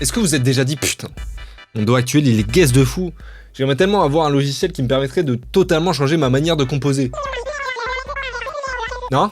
Est-ce que vous êtes déjà dit, putain, mon dos actuel il est guesse de fou. J'aimerais tellement avoir un logiciel qui me permettrait de totalement changer ma manière de composer. Non ?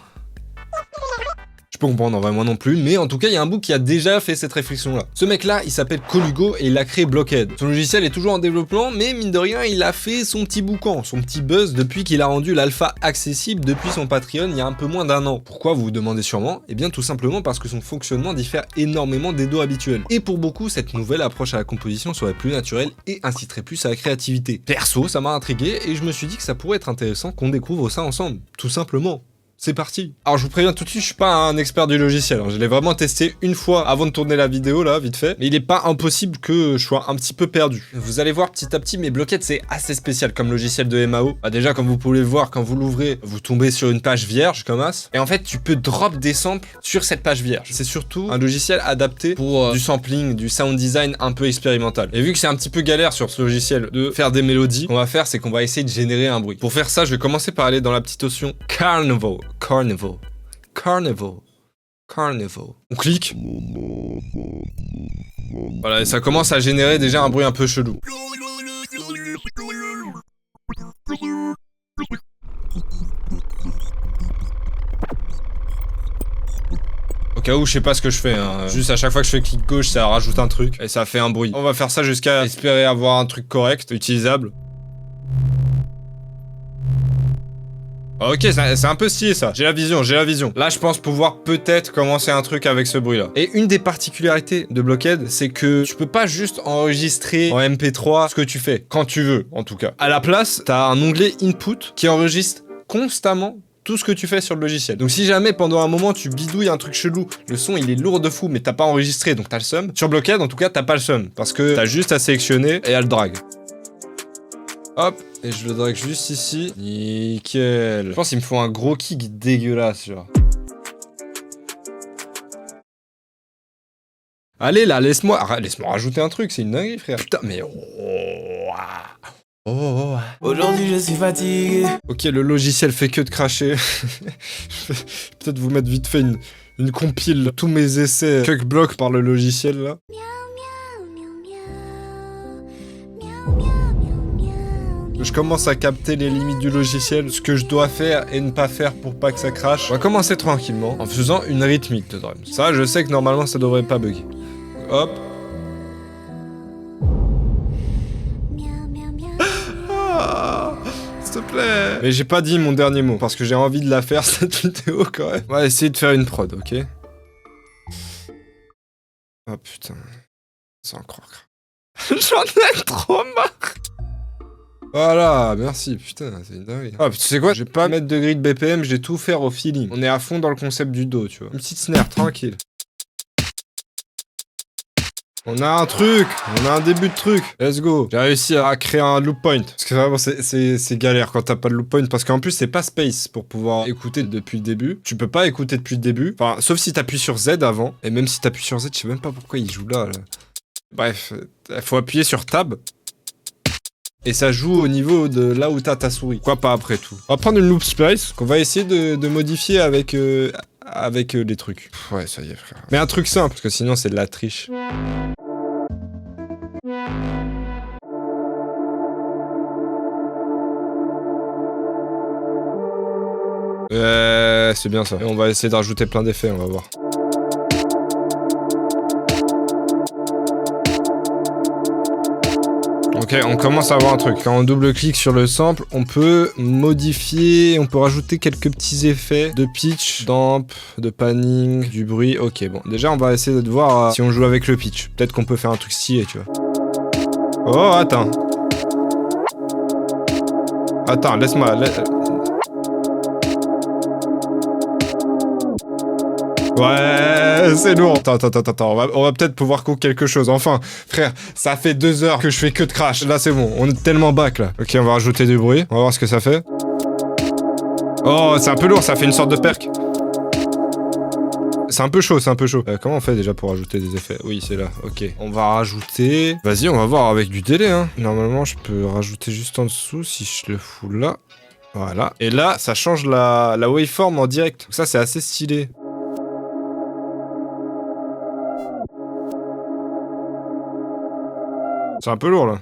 Je peux comprendre, en vrai, moi non plus, mais en tout cas, il y a un bout qui a déjà fait cette réflexion-là. Ce mec-là, il s'appelle Colugo et il a créé Blockhead. Son logiciel est toujours en développement, mais mine de rien, il a fait son petit boucan, son petit buzz depuis qu'il a rendu l'alpha accessible depuis son Patreon il y a un peu moins d'1 an. Pourquoi, vous vous demandez sûrement? Eh bien, tout simplement parce que son fonctionnement diffère énormément des dos habituels. Et pour beaucoup, cette nouvelle approche à la composition serait plus naturelle et inciterait plus à la créativité. Perso, ça m'a intrigué et je me suis dit que ça pourrait être intéressant qu'on découvre ça ensemble, tout simplement. C'est parti. Alors je vous préviens tout de suite, je suis pas un expert du logiciel, hein. Je l'ai vraiment testé une fois avant de tourner la vidéo là, vite fait. Mais il est pas impossible que je sois un petit peu perdu. Vous allez voir petit à petit, mais Blockhead c'est assez spécial comme logiciel de MAO. Bah déjà comme vous pouvez le voir, quand vous l'ouvrez, vous tombez sur une page vierge comme as. Et en fait tu peux drop des samples sur cette page vierge. C'est surtout un logiciel adapté pour du sampling, du sound design un peu expérimental. Et vu que c'est un petit peu galère sur ce logiciel de faire des mélodies, ce qu'on va faire c'est qu'on va essayer de générer un bruit. Pour faire ça, je vais commencer par aller dans la petite option Carnival. On clique. Voilà, et ça commence à générer déjà un bruit un peu chelou. Au cas où je sais pas ce que je fais, hein. Juste à chaque fois que je fais clic gauche, ça rajoute un truc et ça fait un bruit. On va faire ça jusqu'à espérer avoir un truc correct, utilisable. Ok, c'est un peu stylé ça. J'ai la vision. Là, je pense pouvoir peut-être commencer un truc avec ce bruit-là. Et une des particularités de Blockhead, c'est que tu peux pas juste enregistrer en MP3 ce que tu fais, quand tu veux, en tout cas. À la place, t'as un onglet Input qui enregistre constamment tout ce que tu fais sur le logiciel. Donc si jamais pendant un moment tu bidouilles un truc chelou, le son il est lourd de fou mais t'as pas enregistré donc t'as le seum. Sur Blockhead en tout cas t'as pas le seum parce que t'as juste à sélectionner et à le drag. Hop, et je le drag juste ici. Nickel. Je pense qu'il me faut un gros kick dégueulasse, genre. Allez là, laisse-moi rajouter un truc, c'est une dinguerie, frère. Putain, mais... Aujourd'hui je suis fatigué. Ok, le logiciel fait que de cracher. Je vais peut-être vous mettre vite fait une compile de tous mes essais cuckblock par le logiciel, là. Je commence à capter les limites du logiciel, ce que je dois faire et ne pas faire pour pas que ça crache. On va commencer tranquillement en faisant une rythmique de drum. Ça, je sais que normalement ça devrait pas bugger. Hop. Ah, s'il te plaît. Mais j'ai pas dit mon dernier mot parce que j'ai envie de la faire cette vidéo quand même. On va essayer de faire une prod, ok? Oh putain. C'est encore grave. J'en ai trop marre. Voilà, merci, putain, c'est une dinguerie. Ah, tu sais quoi, je vais pas mettre de grille de BPM, je vais tout faire au feeling. On est à fond dans le concept du dos, tu vois. Une petite snare, tranquille. On a un truc, on a un début de truc. Let's go. J'ai réussi à créer un loop point. Parce que vraiment, c'est galère quand t'as pas de loop point. Parce qu'en plus, c'est pas space pour pouvoir écouter depuis le début. Tu peux pas écouter depuis le début. Enfin, sauf si t'appuies sur Z avant. Et même si t'appuies sur Z, je sais même pas pourquoi il joue là. Bref, faut appuyer sur Tab. Et ça joue au niveau de là où t'as ta souris. Quoi pas après tout. On va prendre une loop splice qu'on va essayer de modifier avec les trucs. Ouais, ça y est, frère. Mais un truc simple, parce que sinon c'est de la triche. C'est bien ça. Et on va essayer de rajouter plein d'effets, on va voir. Ok, on commence à avoir un truc. Quand on double-clique sur le sample, on peut modifier, on peut rajouter quelques petits effets de pitch, d'amp, de panning, du bruit. Ok, bon, déjà on va essayer de voir si on joue avec le pitch. Peut-être qu'on peut faire un truc stylé, tu vois. Oh, attends. Attends, laisse-moi... Ouais, c'est lourd. Attends, on va peut-être pouvoir cook quelque chose. Enfin, frère, ça fait 2 heures que je fais que de crash. Là, c'est bon, on est tellement back, là. Ok, on va rajouter du bruit. On va voir ce que ça fait. Oh, c'est un peu lourd, ça fait une sorte de perk. C'est un peu chaud. Comment on fait déjà pour rajouter des effets? Oui, c'est là, ok. On va rajouter... Vas-y, on va voir avec du délai, hein. Normalement, je peux rajouter juste en dessous si je le fous là. Voilà. Et là, ça change la waveform en direct. Donc ça, c'est assez stylé. C'est un peu lourd là.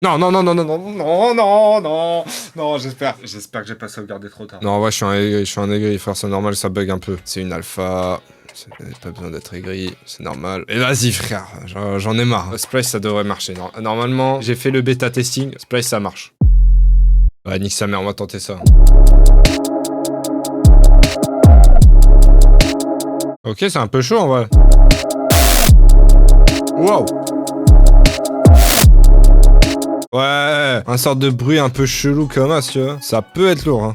Non, non, non, non, non, non, non, non, non, non, j'espère que j'ai pas sauvegardé trop tard. Non, ouais, je suis un aigri, frère, c'est normal, ça bug un peu. C'est une alpha, pas besoin d'être aigri, c'est normal. Et vas-y, frère, j'en ai marre. Splice, ça devrait marcher. Normalement, j'ai fait le bêta testing, Splice, ça marche. Ouais, nique sa mère, on va tenter ça. Ok, c'est un peu chaud en vrai. Wow. Ouais, un sorte de bruit un peu chelou comme ça, tu vois. Ça peut être lourd, hein.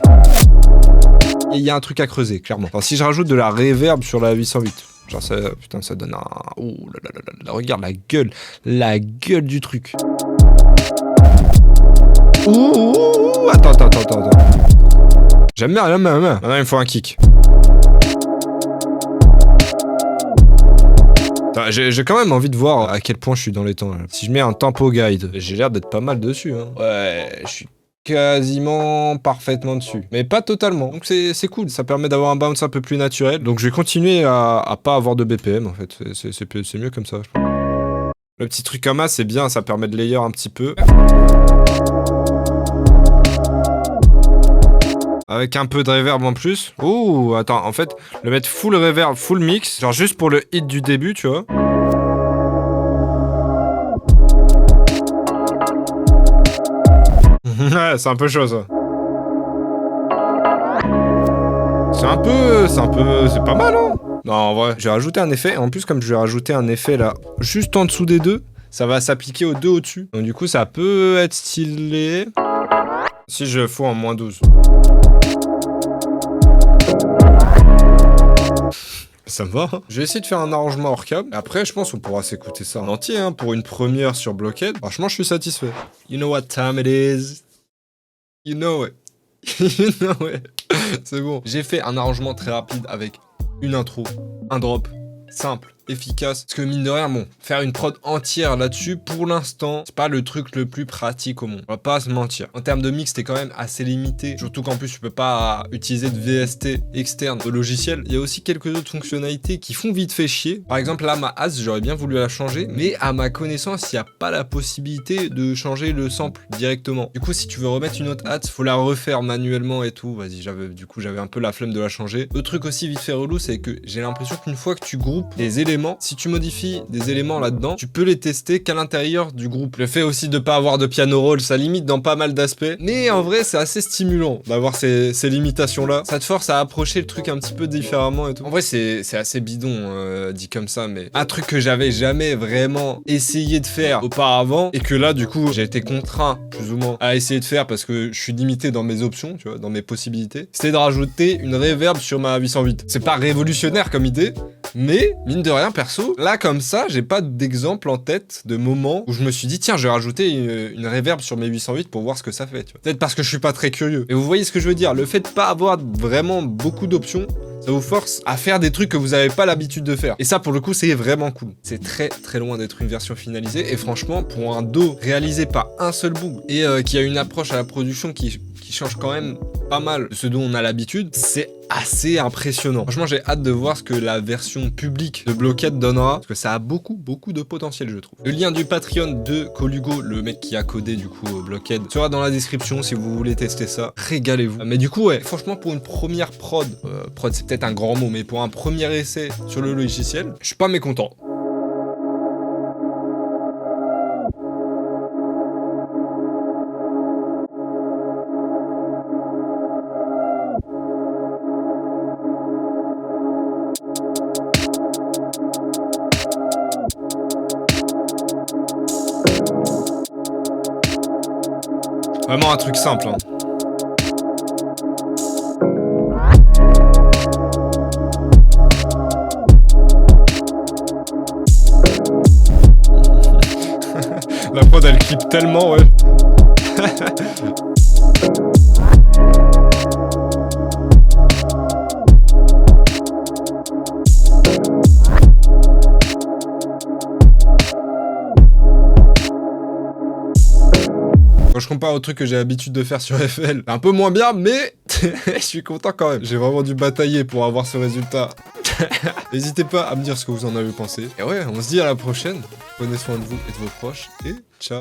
Et il y a un truc à creuser, clairement. Enfin, si je rajoute de la reverb sur la 808, genre ça, putain, ça donne un... Ouh là là là là, regarde la gueule du truc. Ouh, attends. J'aime bien. Maintenant, il me faut un kick. J'ai quand même envie de voir à quel point je suis dans les temps là. Si je mets un tempo guide, j'ai l'air d'être pas mal dessus, hein. Ouais, je suis quasiment parfaitement dessus. Mais pas totalement. Donc c'est cool, ça permet d'avoir un bounce un peu plus naturel. Donc je vais continuer à pas avoir de BPM en fait. C'est mieux comme ça. Le petit truc comme ça, c'est bien, ça permet de layer un petit peu. Avec un peu de reverb en plus. Ouh, attends, en fait, le mettre full reverb, full mix, genre juste pour le hit du début, tu vois. Ouais, c'est un peu chaud, ça. C'est pas mal, hein. Non, en vrai, j'ai rajouté un effet, et en plus, comme je vais rajouter un effet, là, juste en dessous des deux, ça va s'appliquer aux deux au-dessus. Donc du coup, ça peut être stylé. Si je fous en moins 12. Ça me va, hein. Je vais essayer de faire un arrangement hors câble. Après, je pense qu'on pourra s'écouter ça en entier, hein, pour une première sur Blockhead. Franchement, je suis satisfait. You know what time it is. You know it. You know it. C'est bon. J'ai fait un arrangement très rapide avec une intro, un drop, simple, efficace. Parce que mine de rien, bon, faire une prod entière là-dessus, pour l'instant, c'est pas le truc le plus pratique au monde. On va pas se mentir. En termes de mix, t'es quand même assez limité. Surtout qu'en plus, tu peux pas utiliser de VST externe au logiciel. Il y a aussi quelques autres fonctionnalités qui font vite fait chier. Par exemple, là, ma haz, j'aurais bien voulu la changer. Mais à ma connaissance, il n'y a pas la possibilité de changer le sample directement. Du coup, si tu veux remettre une autre haz, faut la refaire manuellement et tout. Vas-y, j'avais un peu la flemme de la changer. Le truc aussi vite fait relou, c'est que j'ai l'impression qu'une fois que tu groupes des éléments, si tu modifies des éléments là-dedans, tu peux les tester qu'à l'intérieur du groupe. Le fait aussi de pas avoir de piano roll, ça limite dans pas mal d'aspects. Mais en vrai, c'est assez stimulant d'avoir ces limitations-là. Ça te force à approcher le truc un petit peu différemment et tout. En vrai, c'est assez bidon, dit comme ça, mais un truc que j'avais jamais vraiment essayé de faire auparavant et que là, du coup, j'ai été contraint, plus ou moins, à essayer de faire parce que je suis limité dans mes options, tu vois, dans mes possibilités. C'était de rajouter une reverb sur ma 808. C'est pas révolutionnaire comme idée, mais mine de rien, perso, là comme ça, j'ai pas d'exemple en tête de moment où je me suis dit tiens, je vais rajouter une reverb sur mes 808 pour voir ce que ça fait, tu vois. Peut-être parce que je suis pas très curieux. Et vous voyez ce que je veux dire, le fait de pas avoir vraiment beaucoup d'options, ça vous force à faire des trucs que vous avez pas l'habitude de faire. Et ça, pour le coup, c'est vraiment cool. C'est très très loin d'être une version finalisée. Et franchement, pour un dos réalisé par un seul bout et qui a une approche à la production qui change quand même pas mal de ce dont on a l'habitude, c'est assez impressionnant. Franchement, j'ai hâte de voir ce que la version publique de Blockhead donnera, parce que ça a beaucoup de potentiel, je trouve. Le lien du Patreon de Colugo, le mec qui a codé du coup Blockhead, sera dans la description si vous voulez tester ça. Régalez-vous. Mais du coup, ouais, franchement, pour une première prod c'est peut-être un grand mot, mais pour un premier essai sur le logiciel, je suis pas mécontent. Vraiment un truc simple, hein. La prod elle clip tellement, ouais. Quand je compare au truc que j'ai l'habitude de faire sur FL, un peu moins bien, mais je suis content quand même. J'ai vraiment dû batailler pour avoir ce résultat. N'hésitez pas à me dire ce que vous en avez pensé. Et ouais, on se dit à la prochaine. Prenez soin de vous et de vos proches. Et ciao.